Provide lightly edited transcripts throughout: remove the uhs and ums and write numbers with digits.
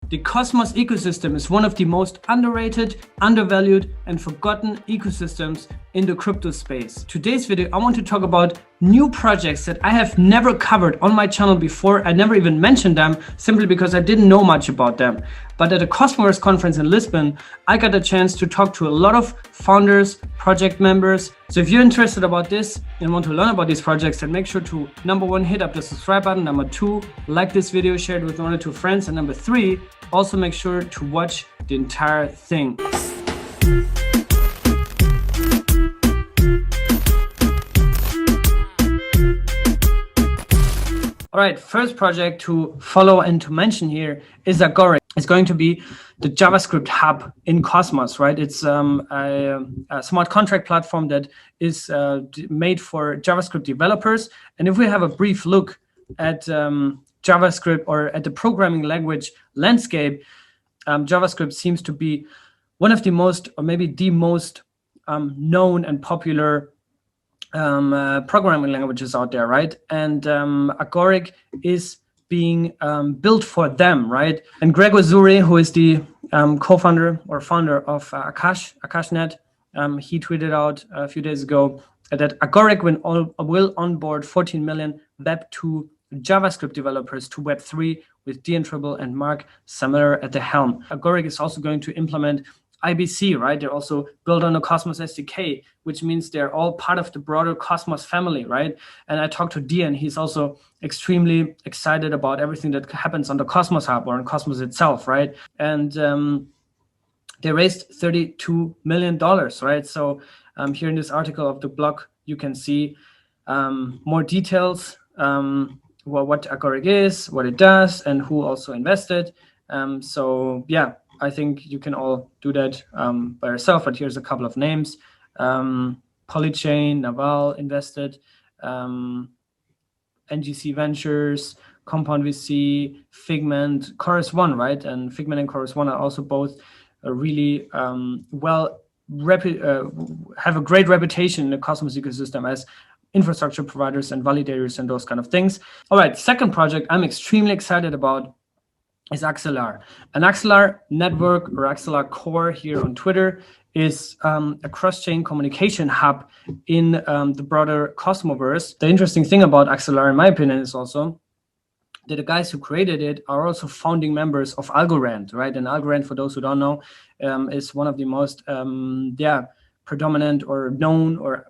The Cosmos ecosystem is one of the most underrated, undervalued, and forgotten ecosystems in the crypto space. Today's video, I want to talk about new projects that I have never covered on my channel before. I never even mentioned them simply because I didn't know much about them. But at the Cosmos conference in Lisbon, I got a chance to talk to a lot of founders, project members. So if you're interested about this and want to learn about these projects, then make sure to number one, hit up the subscribe button. Number two, like this video, share it with one or two friends. And number three, also make sure to watch the entire thing. All right, first project to follow and to mention here is Agora. It's going to be the JavaScript hub in Cosmos, right? It's a smart contract platform that is made for JavaScript developers. And if we have a brief look at JavaScript or at the programming language landscape, JavaScript seems to be one of the most, or maybe the most known and popular programming languages out there, right? And Agoric is being built for them, right? And Greg Zuri, who is the co-founder or founder of AkashNet, he tweeted out a few days ago that Agoric will onboard 14 million Web2 JavaScript developers to Web3 with Dean Tribble and Mark Samler at the helm. Agoric is also going to implement IBC, right? They're also built on the Cosmos SDK, which means they're all part of the broader Cosmos family, right? And I talked to Dean, he's also extremely excited about everything that happens on the Cosmos Hub or on Cosmos itself, right? And they raised $32 million, right? So here in this article of the blog, you can see more details, what Agoric is, what it does, and who also invested. So yeah, I think you can all do that by yourself, but here's a couple of names. Polychain, Naval invested, NGC Ventures, Compound VC, Figment, Chorus One, right? And Figment and Chorus One are also both really have a great reputation in the Cosmos ecosystem as infrastructure providers and validators and those kind of things. All right, second project I'm extremely excited about is Axelar. An Axelar network or Axelar core here on Twitter is a cross-chain communication hub in the broader Cosmoverse. The interesting thing about Axelar, in my opinion, is also that the guys who created it are also founding members of Algorand, right? And Algorand, for those who don't know, is one of the most predominant or known or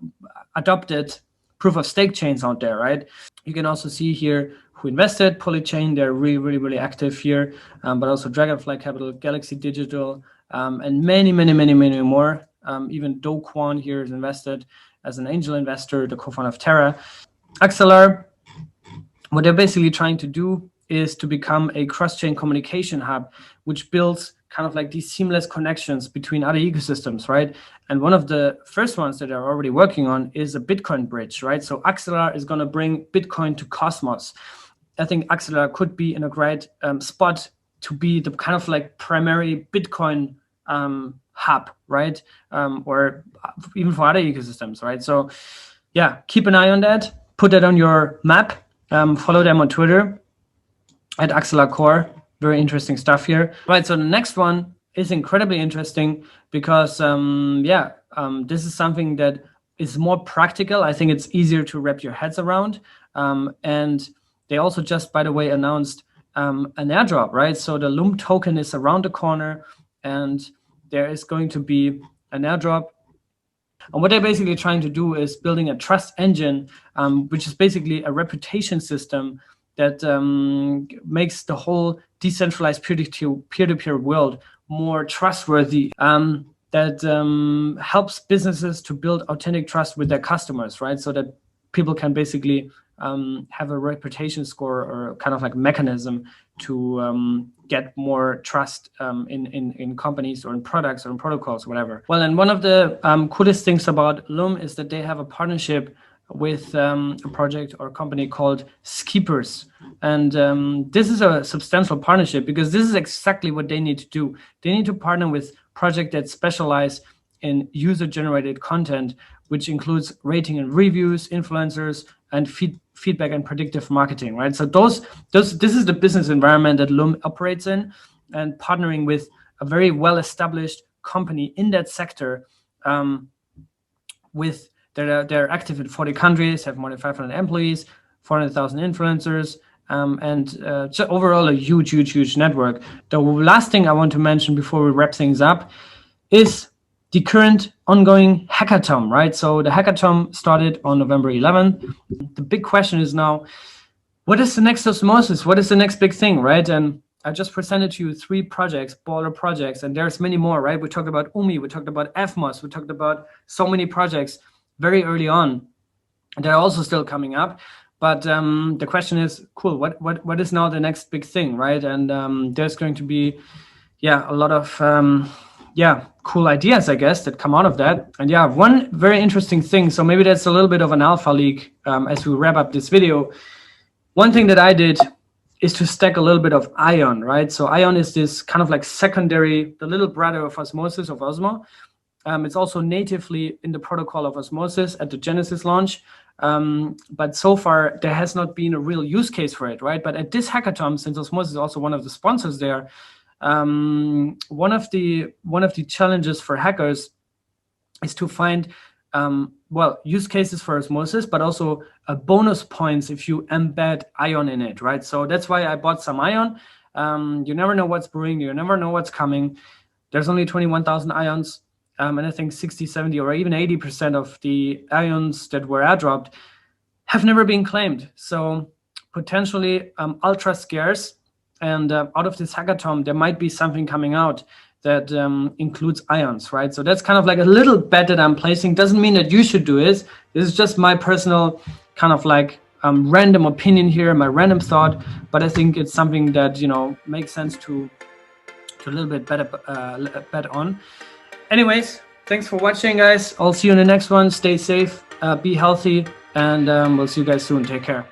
adopted proof-of-stake chains out there, right? You can also see here who invested. Polychain, they're really active here, but also Dragonfly Capital, Galaxy Digital, and many more. Even Do Kwon here is invested as an angel investor, the co-founder of Terra. Axelar, what they're basically trying to do is to become a cross-chain communication hub, which builds kind of like these seamless connections between other ecosystems, right? And one of the first ones that they're already working on is a Bitcoin bridge, right? So Axelar is going to bring Bitcoin to Cosmos. I think Axelar could be in a great spot to be the kind of like primary Bitcoin hub, right? Or even for other ecosystems, right? So yeah, keep an eye on that. Put that on your map. Follow them on Twitter at Axelar Core. Very interesting stuff here. Right, so the next one is incredibly interesting because, this is something that is more practical. I think it's easier to wrap your heads around. And they also just, by the way, announced an airdrop, right? So the Loom token is around the corner and there is going to be an airdrop. And what they're basically trying to do is building a trust engine, which is basically a reputation system that makes the whole decentralized peer-to-peer world more trustworthy, that helps businesses to build authentic trust with their customers, right? So that people can basically have a reputation score or kind of like mechanism to get more trust in companies or in products or in protocols, whatever. Well, and one of the coolest things about Loom is that they have a partnership with a project or company called Skippers. And this is a substantial partnership because this is exactly what they need to do. They need to partner with projects that specialize in user-generated content, which includes rating and reviews, influencers, and feedback and predictive marketing, right? So this is the business environment that Loom operates in. and partnering with a very well-established company in that sector. With they're active in 40 countries, have more than 500 employees, 400,000 influencers, and so overall a huge network. The last thing I want to mention before we wrap things up is the current ongoing hackathon, right? So the hackathon started on November 11th. The big question is now, what is the next osmosis? What is the next big thing, right? And I just presented to you 3 projects, baller projects, and there's many more, right? We talked about UMI, we talked about FMOS, we talked about so many projects very early on. They're also still coming up. But the question is, cool, what is now the next big thing, right? And there's going to be, a lot of, cool ideas, I guess, that come out of that. And one very interesting thing, so maybe that's a little bit of an alpha leak as we wrap up this video. One thing that I did is to stack a little bit of Ion, right? So Ion is this kind of like secondary, the little brother of Osmosis, of Osmo. It's also natively in the protocol of Osmosis at the Genesis launch. But so far, there has not been a real use case for it, right? But at this hackathon, since Osmosis is also one of the sponsors there, one of the challenges for hackers is to find use cases for Osmosis, but also bonus points if you embed Ion in it, right? So that's why I bought some Ion. You never know what's brewing, you never know what's coming. There's only 21,000 Ions, and I think 60, 70, or even 80% of the Ions that were airdropped have never been claimed. So potentially ultra scarce. And out of this hackathon, there might be something coming out that includes Ions, right? So that's kind of like a little bet that I'm placing. Doesn't mean that you should do it. This is just my personal kind of like random opinion here, my random thought. But I think it's something that, makes sense to a little bit bet on. Anyways, thanks for watching, guys. I'll see you in the next one. Stay safe, be healthy, and we'll see you guys soon. Take care.